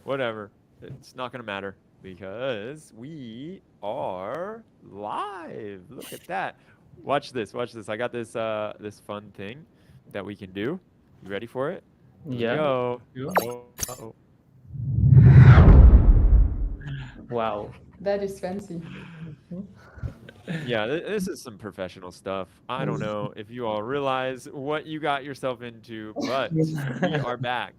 whatever. It's not gonna matter because we are live. Look at that. Watch this. Watch this. I got this fun thing that we can do. You ready for it? Here we Yeah. go. You? Oh, uh-oh. Wow. That is fancy. Yeah, this is some professional stuff. I don't know if you all realize what you got yourself into, but we are back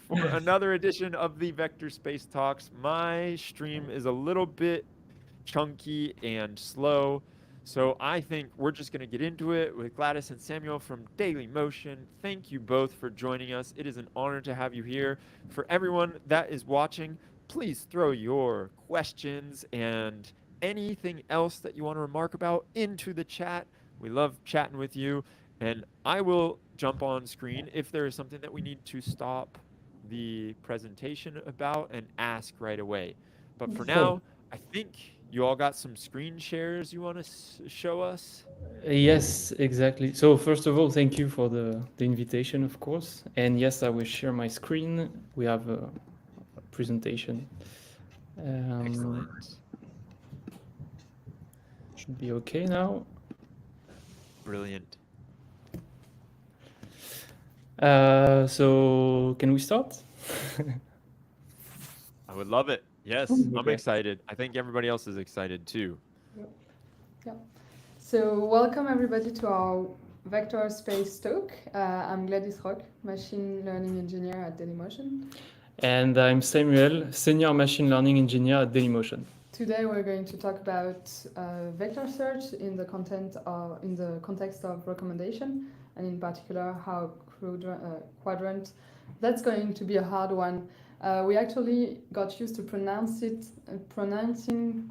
for another edition of the Vector Space Talks. My stream is a little bit chunky and slow, so I think we're just going to get into it with Gladys and Samuel from Dailymotion. Thank you both for joining us. It is an honor to have you here. For everyone that is watching, please throw your questions and anything else that you want to remark about into the chat. We love chatting with you, and I will jump on screen if there is something that we need to stop the presentation about and ask right away. But for Cool. now, I think you all got some screen shares you want to show us? Yes, exactly. So first of all, thank you for the invitation, of course. And yes, I will share my screen. We have a presentation. Excellent. Should be okay now. Brilliant. So can we start? I would love it. Yes, I'm Okay. excited. I think everybody else is excited too. Yeah. So welcome everybody to our vector space talk. I'm Gladys Roch, machine learning engineer at Dailymotion. And I'm Samuel, senior machine learning engineer at Dailymotion. Today we're going to talk about vector search in the context of recommendation, and in particular how Qdrant. That's going to be a hard one. We actually got used to pronouncing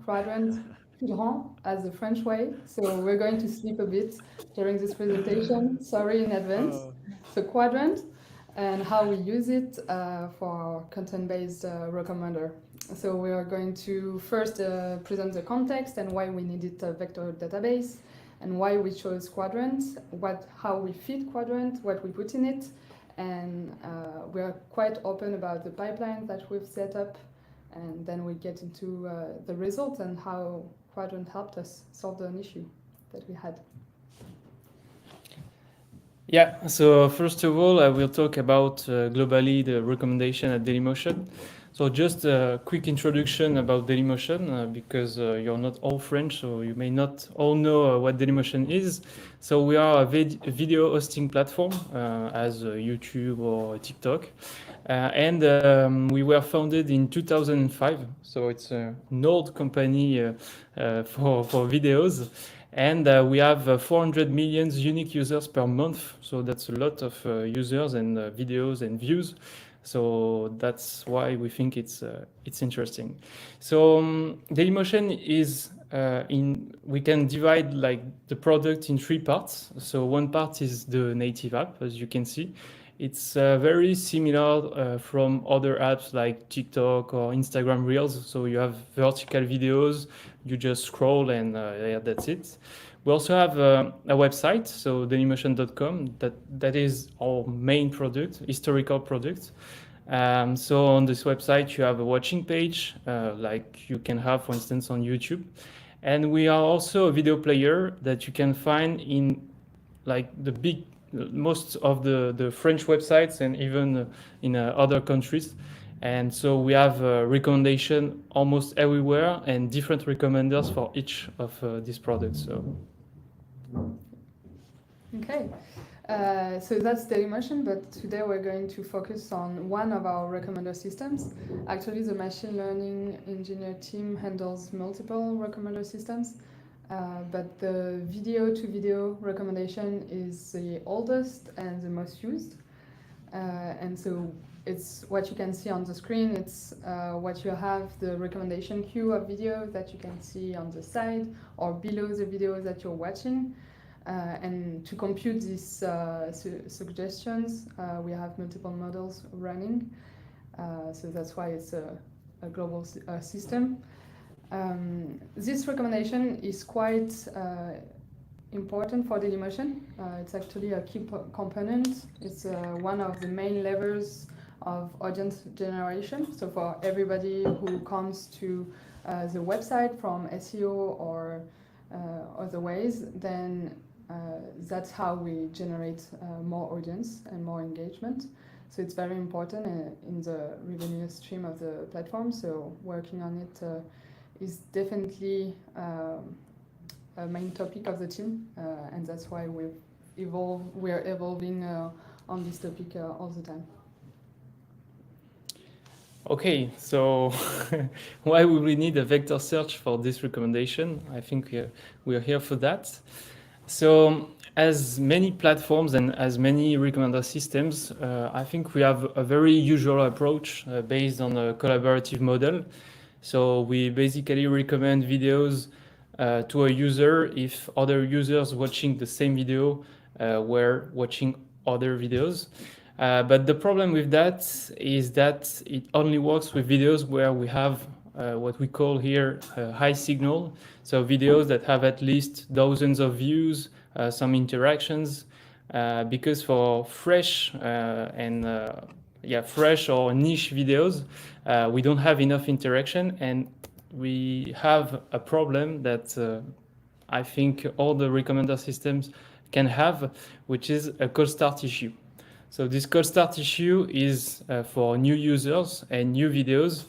Qdrant as the French way, so we're going to sleep a bit during this presentation. Sorry in advance. So Qdrant and how we use it for content-based recommender. So we are going to first present the context and why we needed a vector database, and why we chose Qdrant, how we feed Qdrant, what we put in it, and we are quite open about the pipeline that we've set up, and then we get into the results and how Qdrant helped us solve an issue that we had. Yeah, so first of all, I will talk about globally the recommendation at Dailymotion. So just a quick introduction about Dailymotion, because you're not all French, so you may not all know what Dailymotion is. So we are a video hosting platform as YouTube or TikTok. And we were founded in 2005, so it's an old company for videos. And we have 400 million unique users per month, so that's a lot of users and videos and views. So that's why we think it's interesting. So Dailymotion is we can divide like the product in three parts. So one part is the native app, as you can see. It's very similar from other apps like TikTok or Instagram Reels. So you have vertical videos, you just scroll and yeah, that's it. We also have a website, so dailymotion.com, that is our main product, historical product. So on this website, you have a watching page, like you can have, for instance, on YouTube. And we are also a video player that you can find in like most of the French websites and even in other countries. And so we have a recommendation almost everywhere and different recommenders for each of these products. So. Okay, so that's Dailymotion, but today we're going to focus on one of our recommender systems. Actually, the machine learning engineer team handles multiple recommender systems, but the video-to-video recommendation is the oldest and the most used. And so it's what you can see on the screen. It's what you have, the recommendation queue of video that you can see on the side or below the video that you're watching. And to compute these suggestions, we have multiple models running. So that's why it's a global system. This recommendation is quite important for Dailymotion. It's actually a key component. It's one of the main levers of audience generation. So for everybody who comes to the website from SEO or other ways, then that's how we generate more audience and more engagement. So it's very important in the revenue stream of the platform. So working on it is definitely a main topic of the team, and that's why we're evolving on this topic all the time. Okay, so why would we need a vector search for this recommendation? I think we are here for that. So as many platforms and as many recommender systems, I think we have a very usual approach based on a collaborative model. So we basically recommend videos to a user if other users watching the same video were watching other videos. But the problem with that is that it only works with videos where we have what we call here high signal. So videos that have at least dozens of views, some interactions, because for fresh fresh or niche videos, we don't have enough interaction, and we have a problem that I think all the recommender systems can have, which is a cold start issue. So this cold start issue is for new users and new videos.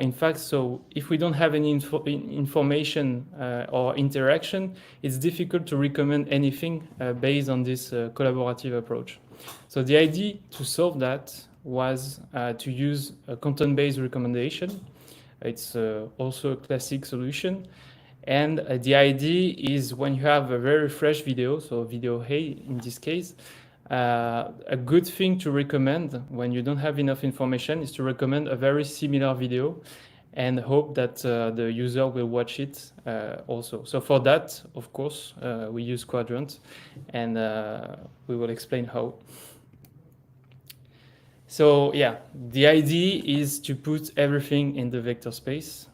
In fact, so if we don't have any information or interaction, it's difficult to recommend anything based on this collaborative approach. So the idea to solve that was to use a content-based recommendation. It's also a classic solution. And the idea is when you have a very fresh video, so video A in this case, a good thing to recommend when you don't have enough information is to recommend a very similar video and hope that the user will watch it also. So for that, of course, we use Qdrant, and we will explain how. So yeah, the idea is to put everything in the vector space.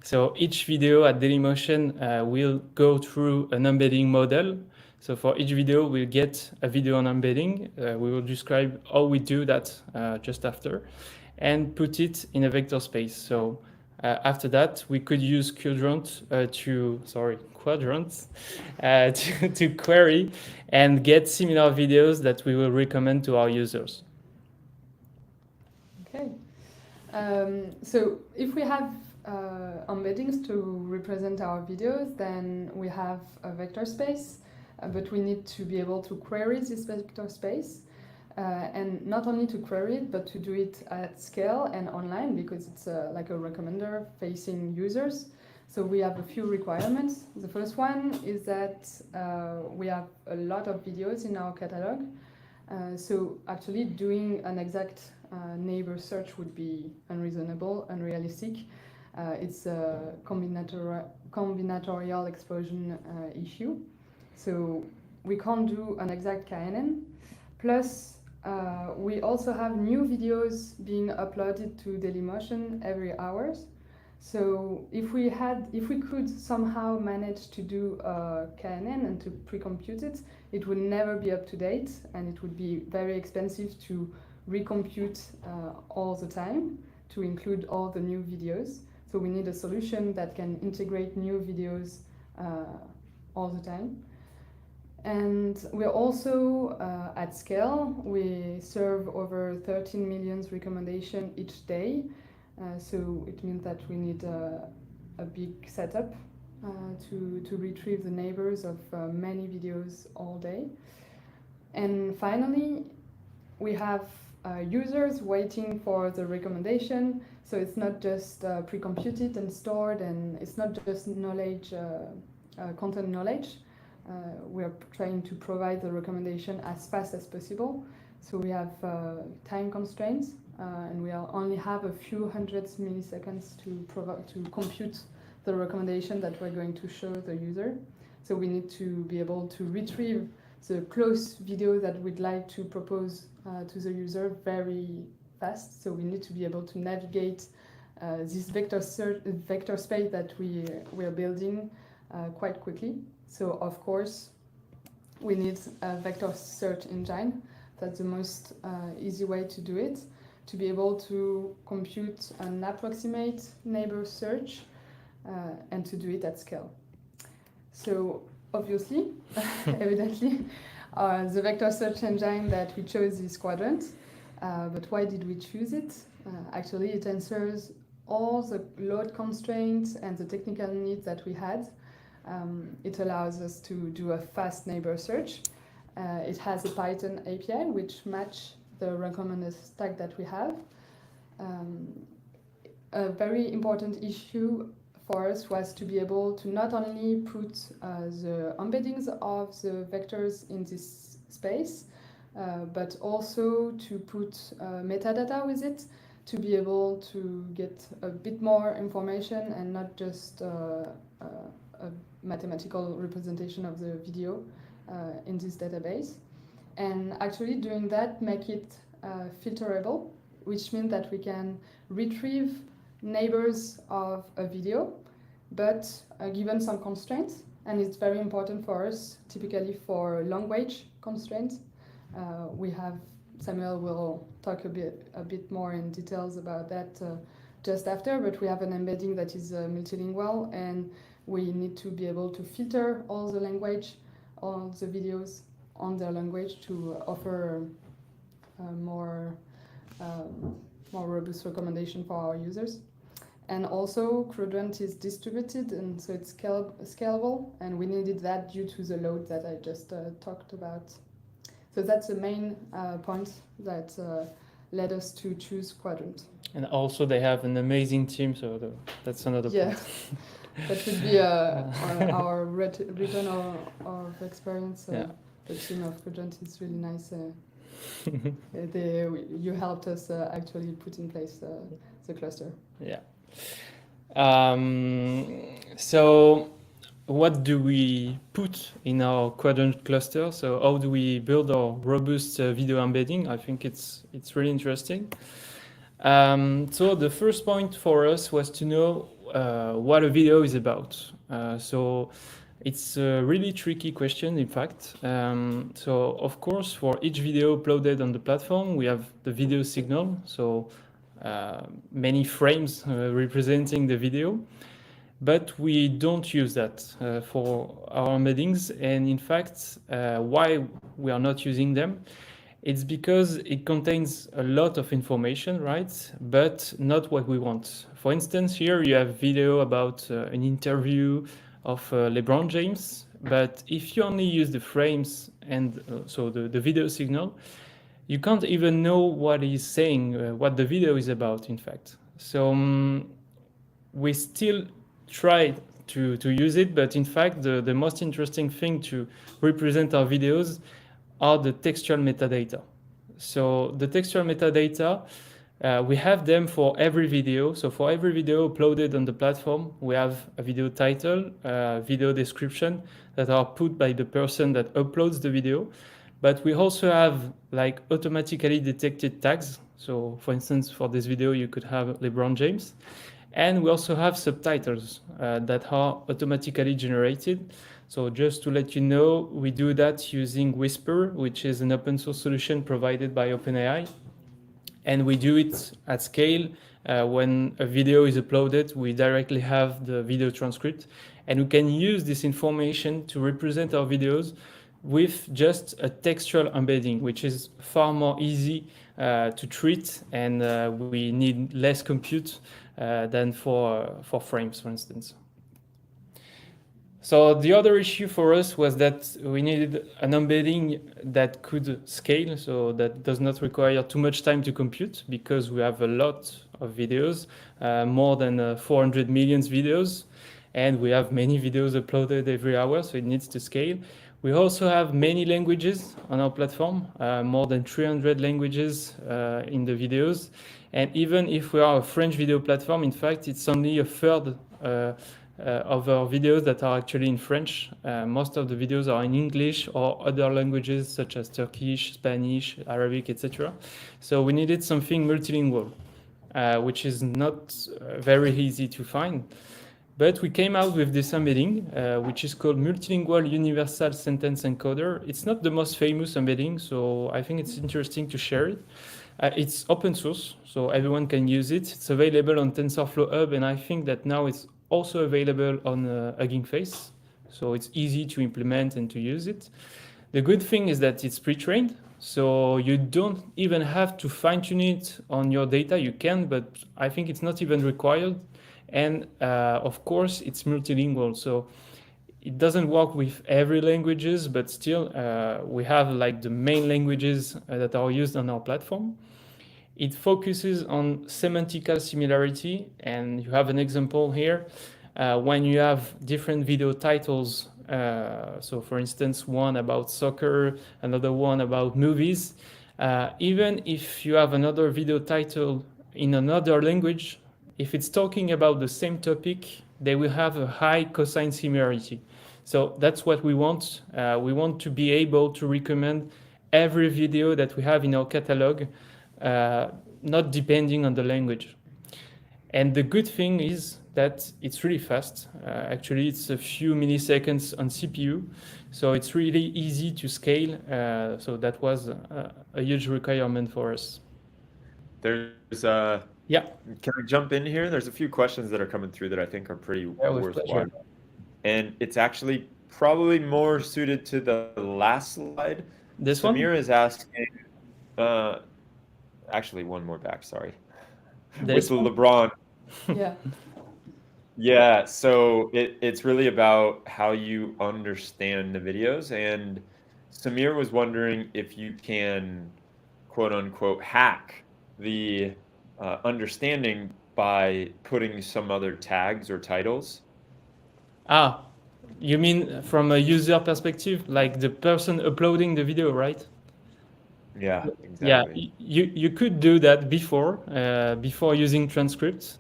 So each video at Dailymotion will go through an embedding model. So for each video, we'll get a video on embedding. We will describe how we do that just after, and put it in a vector space. So after that, we could use Qdrant to query and get similar videos that we will recommend to our users. Okay. So if we have embeddings to represent our videos, then we have a vector space. But we need to be able to query this vector space, and not only to query it, but to do it at scale and online, because it's like a recommender facing users. So we have a few requirements. The first one is that we have a lot of videos in our catalog. So actually doing an exact neighbor search would be unreasonable, unrealistic. It's a combinatorial explosion issue. So we can't do an exact K-NN. Plus, we also have new videos being uploaded to Dailymotion every hour. So if we could somehow manage to do a K-NN and to pre-compute it, it would never be up to date, and it would be very expensive to recompute all the time to include all the new videos. So we need a solution that can integrate new videos all the time. And we're also at scale. We serve over 13 million recommendations each day. So it means that we need a big setup to retrieve the neighbors of many videos all day. And finally, we have users waiting for the recommendation. So it's not just pre-computed and stored, and it's not just knowledge, content knowledge. We are trying to provide the recommendation as fast as possible. So we have time constraints, and we only have a few hundred milliseconds to compute the recommendation that we're going to show the user. So we need to be able to retrieve the close video that we'd like to propose to the user very fast. So we need to be able to navigate this vector space that we are building quite quickly. So of course, we need a vector search engine That's the most easy way to do it, to be able to compute an approximate neighbor search and to do it at scale. So obviously, evidently, the vector search engine that we chose is Qdrant. But why did we choose it? Actually, it answers all the load constraints and the technical needs that we had. It allows us to do a fast neighbor search. It has a Python API which match the recommended stack that we have. A very important issue for us was to be able to not only put the embeddings of the vectors in this space, but also to put metadata with it to be able to get a bit more information and not just a mathematical representation of the video in this database. And actually doing that make it filterable, which means that we can retrieve neighbors of a video, but given some constraints. And it's very important for us, typically for language constraints. We have, Samuel will talk a bit more in details about that just after, but we have an embedding that is multilingual, and we need to be able to filter all the language, all the videos on their language to offer more robust recommendation for our users. And also, Qdrant is distributed, and so it's scalable, and we needed that due to the load that I just talked about. So that's the main point that led us to choose Qdrant. And also they have an amazing team, so that's another point. That would be our return of experience. The team of Qdrant is really nice. You helped us actually put in place the cluster. Yeah. So what do we put in our Qdrant cluster? So how do we build our robust video embedding? I think it's really interesting. So the first point for us was to know what a video is about. So it's a really tricky question, in fact. So of course, for each video uploaded on the platform, we have the video signal. So many frames representing the video. But we don't use that for our embeddings. And in fact, why we are not using them? It's because it contains a lot of information, right? But not what we want. For instance, here you have video about an interview of LeBron James. But if you only use the frames and so the video signal, you can't even know what he's saying, what the video is about, in fact. So we still try to use it, but in fact, the most interesting thing to represent our videos are the textual metadata. So the textual metadata, we have them for every video. So for every video uploaded on the platform, we have a video title, video description that are put by the person that uploads the video. But we also have like automatically detected tags. So for instance, for this video, you could have LeBron James. And we also have subtitles that are automatically generated. So just to let you know, we do that using Whisper, which is an open source solution provided by OpenAI. And we do it at scale. When a video is uploaded, we directly have the video transcript. And we can use this information to represent our videos with just a textual embedding, which is far more easy to treat, and we need less compute than for frames, for instance. So the other issue for us was that we needed an embedding that could scale, so that does not require too much time to compute, because we have a lot of videos, more than 400 million videos, and we have many videos uploaded every hour, so it needs to scale. We also have many languages on our platform, more than 300 languages in the videos. And even if we are a French video platform, in fact, it's only a third of our videos that are actually in French. Most of the videos are in English or other languages such as Turkish, Spanish, Arabic, etc. So we needed something multilingual, which is not very easy to find. But we came out with this embedding, which is called Multilingual Universal Sentence Encoder. It's not the most famous embedding, so I think it's interesting to share it. It's open source, so everyone can use it. It's available on TensorFlow Hub, and I think that now it's also available on Hugging Face. So it's easy to implement and to use it. The good thing is that it's pre-trained, so you don't even have to fine-tune it on your data. You can, but I think it's not even required. And of course, it's multilingual, so it doesn't work with every languages, but still we have like the main languages that are used on our platform. It focuses on semantical similarity, and you have an example here. When you have different video titles, so for instance, one about soccer, another one about movies, even if you have another video title in another language, if it's talking about the same topic, they will have a high cosine similarity. So that's what we want. We want to be able to recommend every video that we have in our catalog, not depending on the language. And the good thing is that it's really fast. Actually, it's a few milliseconds on CPU, so it's really easy to scale. So that was a huge requirement for us. There's Yeah. Can I jump in here? There's a few questions that are coming through that I think are pretty worthwhile. And it's actually probably more suited to the last slide. This one? Samir is asking, actually one more back, sorry. This With one? LeBron. Yeah. Yeah, so it's really about how you understand the videos. And Samir was wondering if you can, quote unquote, hack the understanding by putting some other tags or titles. Ah, you mean from a user perspective, like the person uploading the video, right? Yeah, Yeah, exactly. you could do that before using transcripts,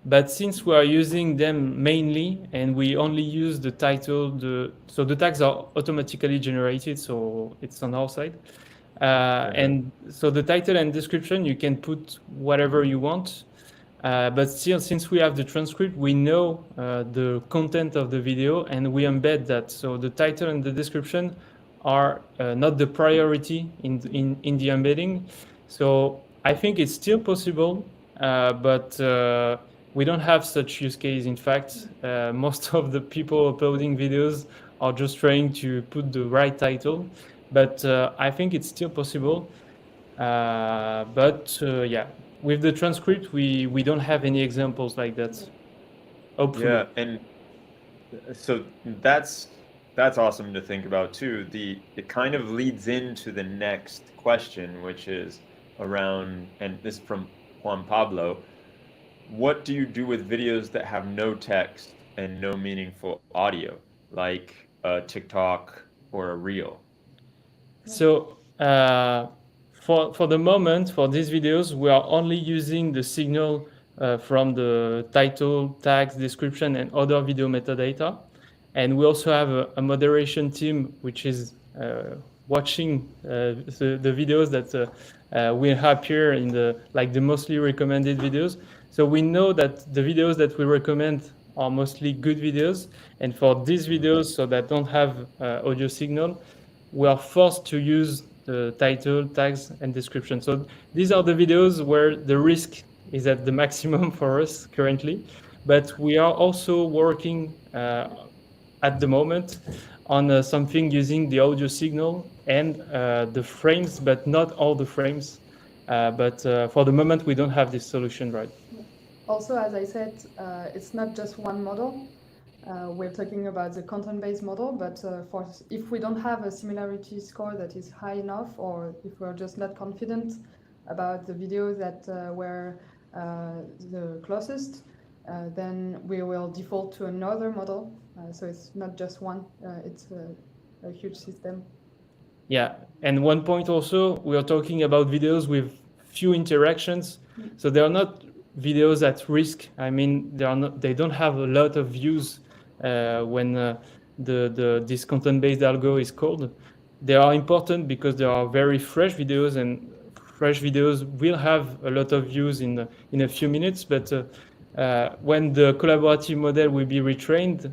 but since we are using them mainly and we only use the title, so the tags are automatically generated, so it's on our side. And so the title and description, you can put whatever you want. But still, since we have the transcript, we know the content of the video and we embed that. So the title and the description are not the priority in the embedding. So I think it's still possible, but we don't have such use case. In fact, most of the people uploading videos are just trying to put the right title. But I think it's still possible. But yeah, with the transcript, we don't have any examples like that. Hopefully. Yeah, and so that's awesome to think about too. It kind of leads into the next question, which is around, and this is from Juan Pablo. What do you do with videos that have no text and no meaningful audio, like a TikTok or a reel? So for the moment, for these videos, we are only using the signal from the title, tags, description, and other video metadata. And we also have a moderation team which is watching the videos that will appear in the mostly recommended videos. So we know that the videos that we recommend are mostly good videos. And for these videos, so that don't have audio signal, we are forced to use the title, tags, and description. So these are the videos where the risk is at the maximum for us currently. But we are also working at the moment on something using the audio signal and the frames, but not all the frames. But for the moment, we don't have this solution right. Also, as I said, it's not just one model. We're talking about the content-based model, but if we don't have a similarity score that is high enough, or if we're just not confident about the videos that were the closest, then we will default to another model. So it's not just one, it's a huge system. Yeah, and one point also, we are talking about videos with few interactions. So they are not videos at risk. I mean, they don't have a lot of views when this content-based algo is called. They are important because they are very fresh videos, and fresh videos will have a lot of views in a few minutes. But when the collaborative model will be retrained,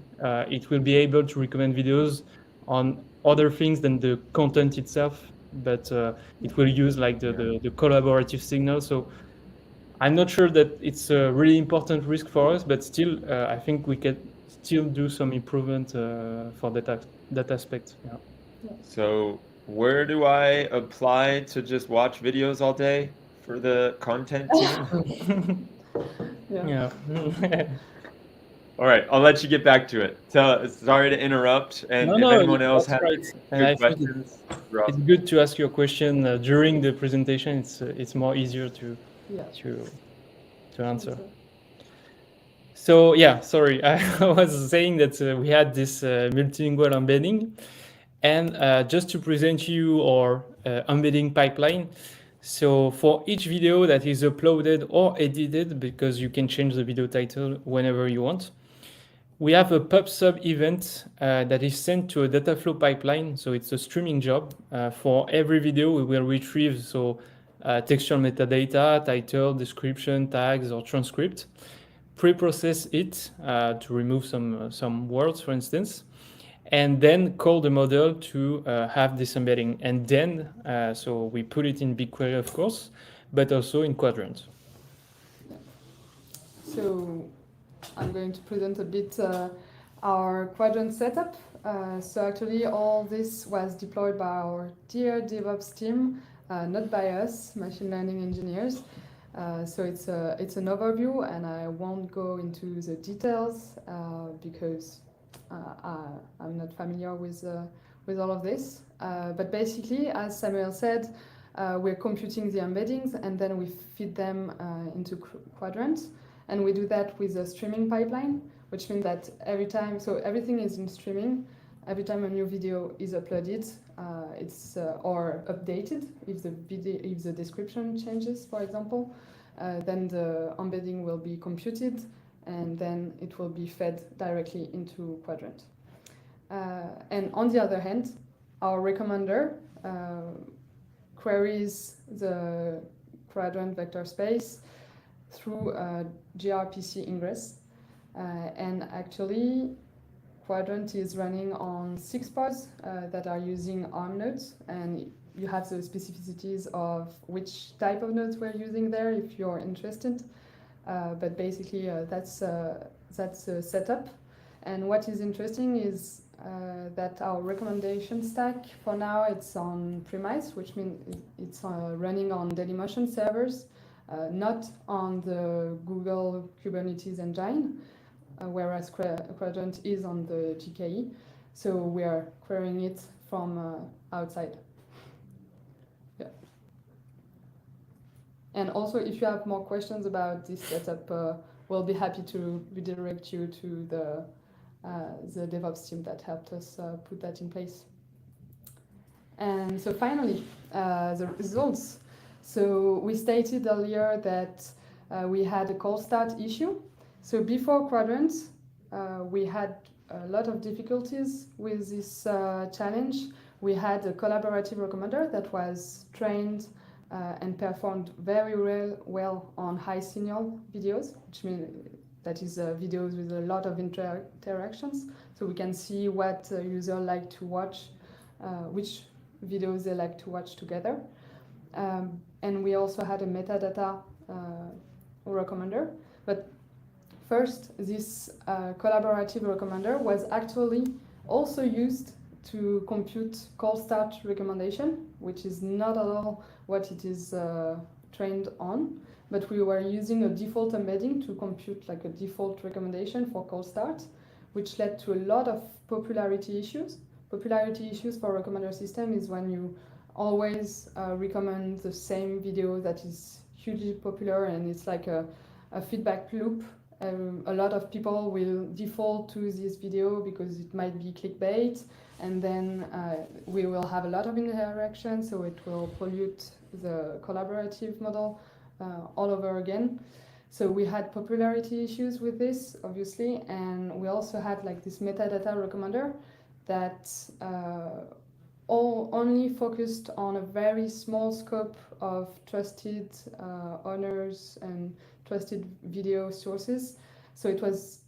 it will be able to recommend videos on other things than the content itself, but it will use like the collaborative signal. So I'm not sure that it's a really important risk for us, but still, I think we can still do some improvement for that aspect. Yeah. So where do I apply to just watch videos all day for the content team? Yeah. Yeah. All right, I'll let you get back to it. Sorry to interrupt, and No, if no, anyone else that's has right. And good I think questions, it's good to ask your question during the presentation. It's more easier to Yeah. to answer. So yeah, sorry, I was saying that we had this multilingual embedding, and just to present you our embedding pipeline. So for each video that is uploaded or edited, because you can change the video title whenever you want, we have a pub/sub event that is sent to a data flow pipeline. So it's a streaming job. For every video, we will retrieve textual metadata, title, description, tags, or transcript, pre-process it to remove some words, for instance, and then call the model to have this embedding. And then, so we put it in BigQuery, of course, but also in Qdrant. So I'm going to present a bit our Qdrant setup. So actually all this was deployed by our dear DevOps team, not by us, machine learning engineers. So it's an overview, and I won't go into the details because I'm not familiar with all of this. But basically, as Samuel said, we're computing the embeddings, and then we feed them into Qdrant. And we do that with a streaming pipeline, which means that every time, so everything is in streaming. Every time a new video is uploaded, it's or updated. If the description changes, for example, then the embedding will be computed, and then it will be fed directly into Qdrant. And on the other hand, our recommender queries the Qdrant vector space through gRPC ingress, and actually Qdrant is running on 6 pods that are using ARM nodes, and you have the specificities of which type of nodes we're using there if you're interested. But basically that's the setup. And what is interesting is that our recommendation stack for now, it's on premise, which means it's running on Dailymotion servers, not on the Google Kubernetes engine, whereas Qdrant is on the GKE. So we are querying it from outside. Yeah. And also, if you have more questions about this setup, we'll be happy to redirect you to the DevOps team that helped us put that in place. And so finally, the results. So we stated earlier that we had a cold start issue. So before Qdrant, we had a lot of difficulties with this challenge. We had a collaborative recommender that was trained and performed very well on high signal videos, which means that is videos with a lot of interactions. So we can see what users like to watch, which videos they like to watch together. And we also had a metadata recommender. But first, this collaborative recommender was actually also used to compute call start recommendation, which is not at all what it is trained on. But we were using a default embedding to compute like a default recommendation for call start, which led to a lot of popularity issues. Popularity issues for recommender system is when you always recommend the same video that is hugely popular, and it's like a feedback loop. A lot of people will default to this video because it might be clickbait, and then we will have a lot of interaction, so it will pollute the collaborative model all over again. So we had popularity issues with this, obviously, and we also had like this metadata recommender that all only focused on a very small scope of trusted owners and trusted video sources. So it was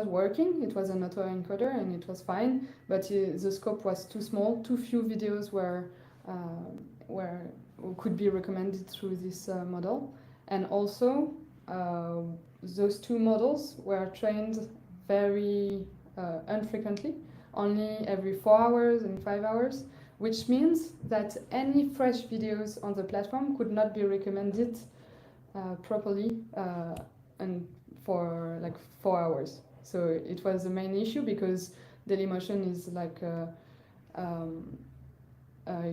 working. It was an autoencoder and it was fine, but the scope was too small. Too few videos were could be recommended through this model, and also those two models were trained very infrequently, only every 4 hours and 5 hours, which means that any fresh videos on the platform could not be recommended properly and for like 4 hours. So it was the main issue because Dailymotion is like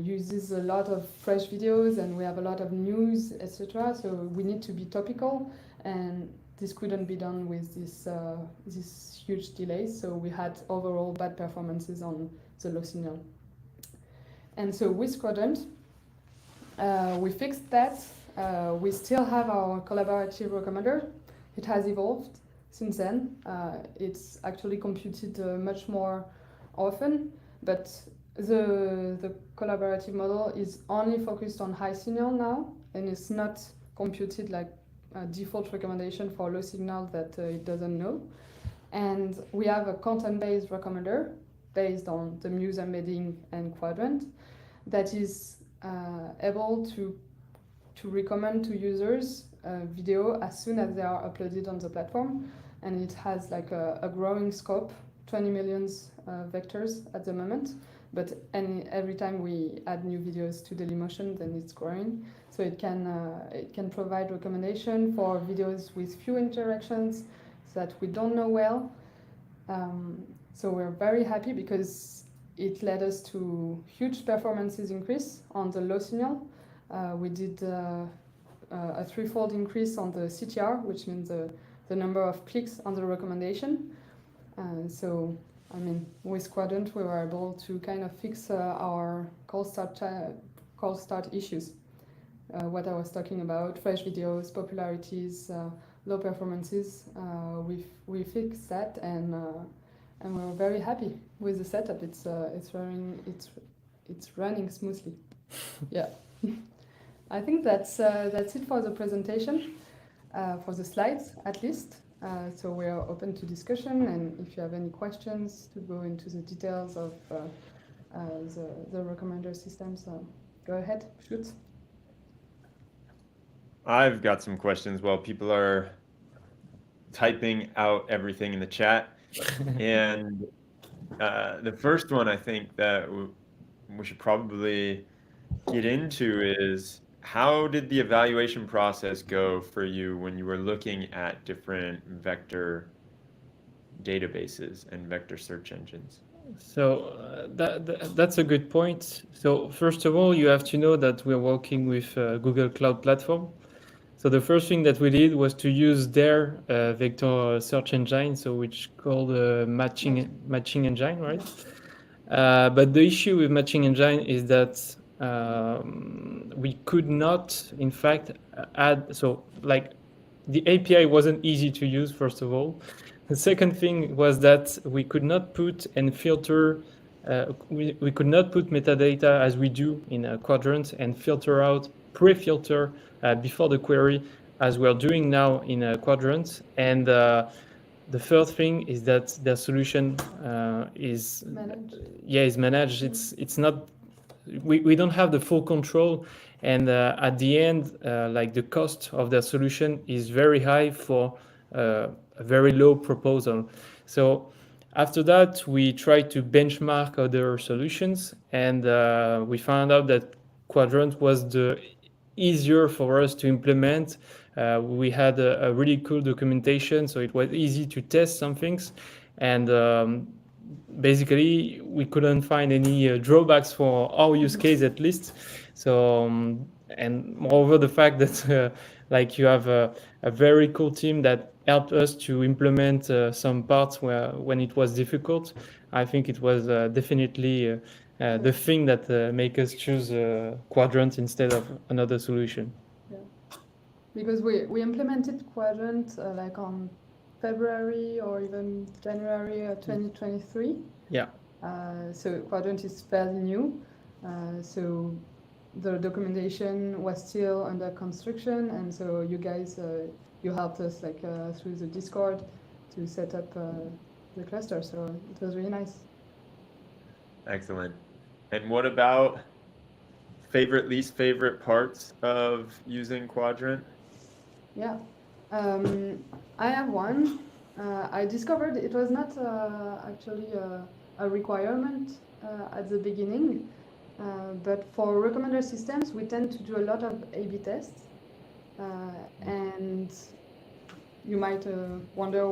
uses a lot of fresh videos and we have a lot of news, etc. So we need to be topical, and this couldn't be done with this huge delays. So we had overall bad performances on the low signal. And so with Qdrant, we fixed that. We still have our collaborative recommender. It has evolved since then. It's actually computed much more often, but the collaborative model is only focused on high signal now, and it's not computed like a default recommendation for low signal that it doesn't know. And we have a content-based recommender based on the Muse embedding and Qdrant that is able to recommend to users video as soon as they are uploaded on the platform, and it has like a growing scope, 20 million vectors at the moment, but every time we add new videos to Dailymotion, then it's growing. So it can provide recommendation for videos with few interactions that we don't know well. So we're very happy because it led us to huge performances increase on the low signal. We did a threefold increase on the CTR, which means the number of clicks on the recommendation. So, I mean, with Qdrant, we were able to kind of fix our call start issues. What I was talking about, fresh videos, popularities, low performances, we fixed that, and we're very happy with the setup. It's running smoothly. Yeah. I think that's it for the presentation, for the slides at least. So we are open to discussion, and if you have any questions to go into the details of the recommender system, so go ahead, shoot. I've got some questions while people are typing out everything in the chat. And the first one I think that we should probably get into is, how did the evaluation process go for you when you were looking at different vector databases and vector search engines? So that's a good point. So first of all, you have to know that we're working with Google Cloud Platform. So the first thing that we did was to use their vector search engine, so which called matching engine, right? But the issue with matching engine is that we could not, in fact, add. So like the API wasn't easy to use, first of all. The second thing was that we could not put and filter. We could not put metadata as we do in a Qdrant and filter out, pre-filter before the query, as we're doing now in a Qdrant. And the third thing is that their solution is managed. It's not. We don't have the full control, and at the end, like the cost of their solution is very high for a very low proposal. So after that, we tried to benchmark other solutions, and we found out that Qdrant was the easier for us to implement. We had a really cool documentation, so it was easy to test some things, and basically we couldn't find any drawbacks for our use case, at least. So and moreover, the fact that like you have a very cool team that helped us to implement some parts when it was difficult. I think it was definitely the thing that make us choose Qdrant instead of another solution. Yeah, because we implemented Qdrant like on February or even January 2023. Yeah. So Qdrant is fairly new. So the documentation was still under construction, and so you guys, you helped us like through the Discord to set up the cluster. So it was really nice. Excellent. And what about least favorite parts of using Qdrant? Yeah, I have one. I discovered it was not actually a requirement at the beginning, but for recommender systems, we tend to do a lot of A/B tests, and you might wonder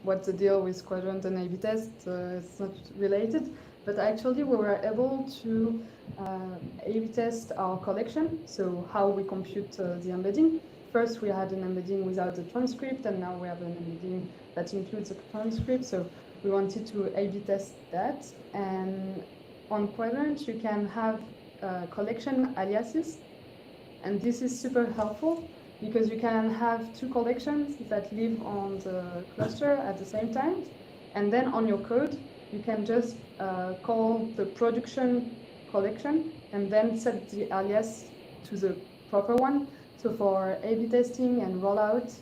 what's the deal with Qdrant and A/B tests. It's not related, but actually we were able to A/B test our collection, so how we compute the embedding. First, we had an embedding without the transcript, and now we have an embedding that includes the transcript. So we wanted to A/B test that. And on Qdrant, you can have collection aliases, and this is super helpful because you can have two collections that live on the cluster at the same time, and then on your code, you can just call the production collection and then set the alias to the proper one. So for A/B testing and rollout,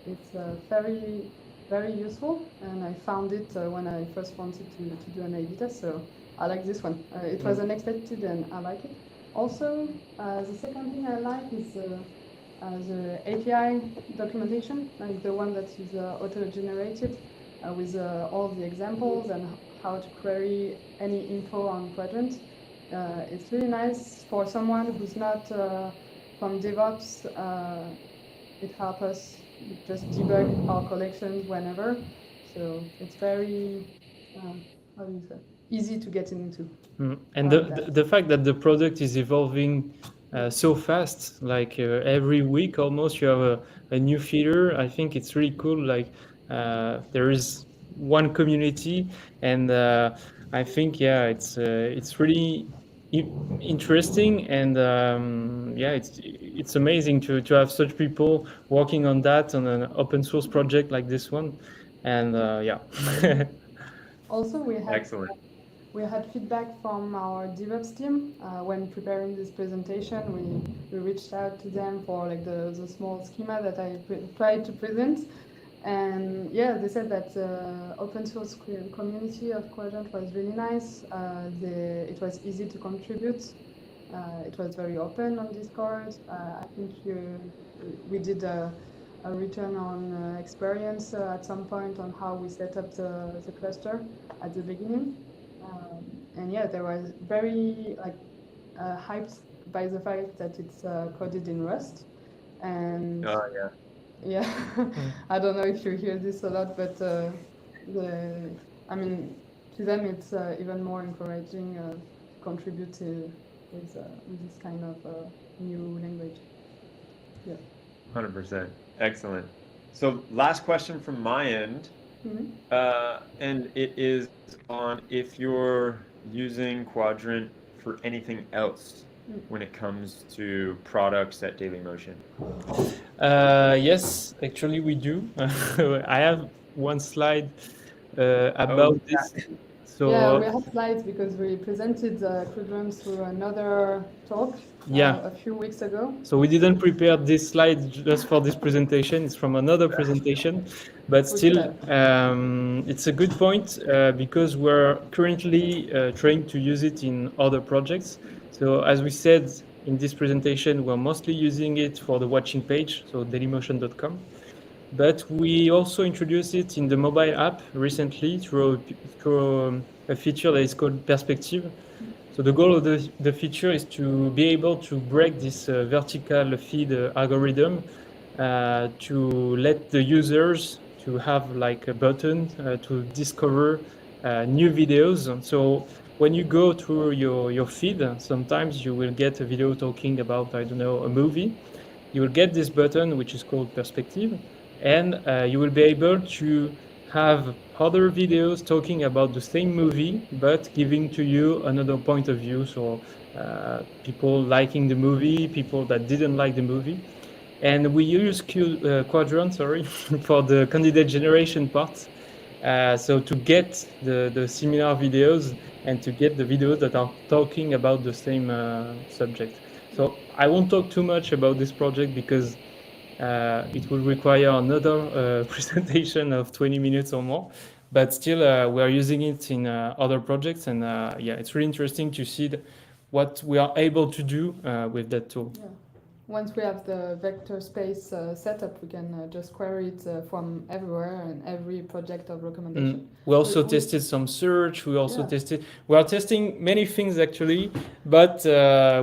it's very, very useful, and I found it when I first wanted to do an A/B test, so I like this one. It was unexpected and I like it. Also, the second thing I like is the API documentation, like the one that is auto-generated with all the examples and how to query any info on Qdrant. It's really nice for someone who's not from DevOps. It helps us just debug our collections whenever. So it's very, how do you say, easy to get into. And the fact that the product is evolving so fast, like every week almost you have a new feature, I think it's really cool. Like there is one community, and I think it's really interesting, and it's amazing to have such people working on that on an open source project like this one, and Also, Excellent. we had feedback from our DevOps team when preparing this presentation. We reached out to them for like the small schema that I tried to present, and yeah, they said that the open source community of Qdrant was really nice. It was easy to contribute. It was very open on Discord. I think we did a return on experience at some point on how we set up the cluster at the beginning. And yeah, there was very hyped by the fact that it's coded in Rust. And yeah, I don't know if you hear this a lot, but to them it's even more encouraging to contribute with this kind of new language. Yeah. 100%. Excellent. So last question from my end, and it is on if you're using Qdrant for anything else when it comes to products at Dailymotion. Yes, actually we do. I have one slide about this. So yeah, we have slides because we presented Qdrant through another talk a few weeks ago. So we didn't prepare this slide just for this presentation. It's from another presentation, but still, it's a good point because we're currently trying to use it in other projects. So as we said in this presentation, we're mostly using it for the watching page, so dailymotion.com. But we also introduced it in the mobile app recently through a feature that is called Perspective. So the goal of the feature is to be able to break this vertical feed algorithm to let the users to have like a button to discover new videos. And so when you go through your feed, sometimes you will get a video talking about, I don't know, a movie. You will get this button, which is called Perspective, and you will be able to have other videos talking about the same movie, but giving to you another point of view. So people liking the movie, people that didn't like the movie. And we use Qdrant, for the candidate generation part. So to get the similar videos and to get the videos that are talking about the same subject. So I won't talk too much about this project because it will require another presentation of 20 minutes or more. But still, we're using it in other projects, and yeah, it's really interesting to see what we are able to do with that tool. Yeah. Once we have the vector space set up, we can just query it from everywhere and every project of recommendation. We also tested some search. We also we are testing many things actually, but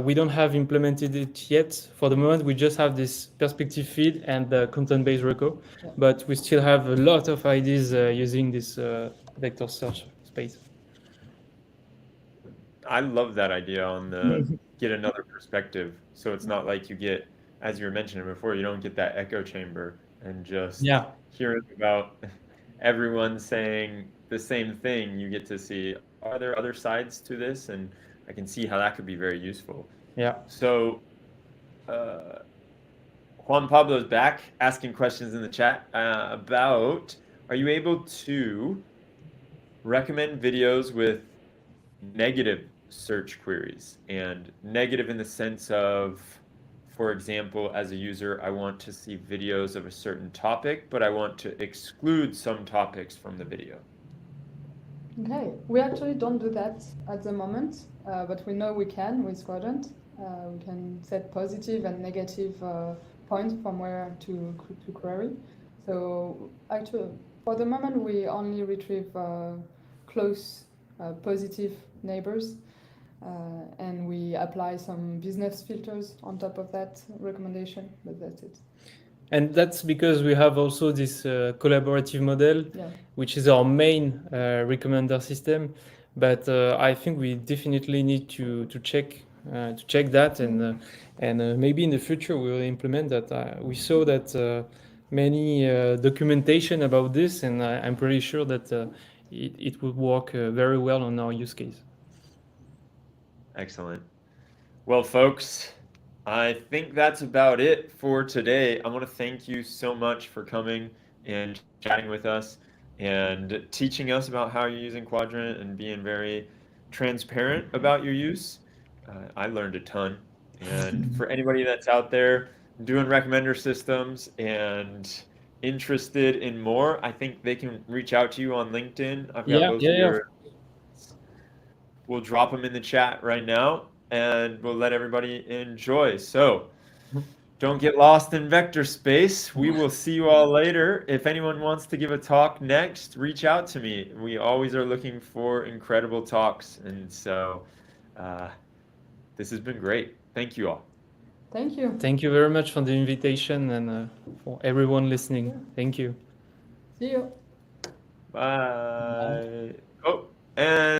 we don't have implemented it yet. For the moment, we just have this perspective feed and the content-based reco, but we still have a lot of ideas using this vector search space. I love that idea on the get another perspective. So it's not like you get, as you were mentioning before, you don't get that echo chamber and just hearing about everyone saying the same thing. You get to see, are there other sides to this? And I can see how that could be very useful. Yeah. So Juan Pablo's back asking questions in the chat about, are you able to recommend videos with negative search queries? And negative in the sense of, for example, as a user, I want to see videos of a certain topic, but I want to exclude some topics from the video. Okay, we actually don't do that at the moment, but we know we can with Qdrant. We can set positive and negative points from where to query. So actually, for the moment, we only retrieve close positive neighbors, and we apply some business filters on top of that recommendation, but that's it. And that's because we have also this collaborative model, which is our main recommender system. But I think we definitely need to check that, and maybe in the future we will implement that. We saw that many documentation about this, and I'm pretty sure that it would work very well on our use case. Excellent. Well, folks, I think that's about it for today. I want to thank you so much for coming and chatting with us and teaching us about how you're using Qdrant and being very transparent about your use. I learned a ton. And for anybody that's out there doing recommender systems and interested in more, I think they can reach out to you on LinkedIn. I've got both of your. We'll drop them in the chat right now, and we'll let everybody enjoy. So don't get lost in vector space. We will see you all later. If anyone wants to give a talk next, reach out to me. We always are looking for incredible talks. And so this has been great. Thank you all. Thank you. Thank you very much for the invitation and for everyone listening. Thank you. See you. Bye. Oh, and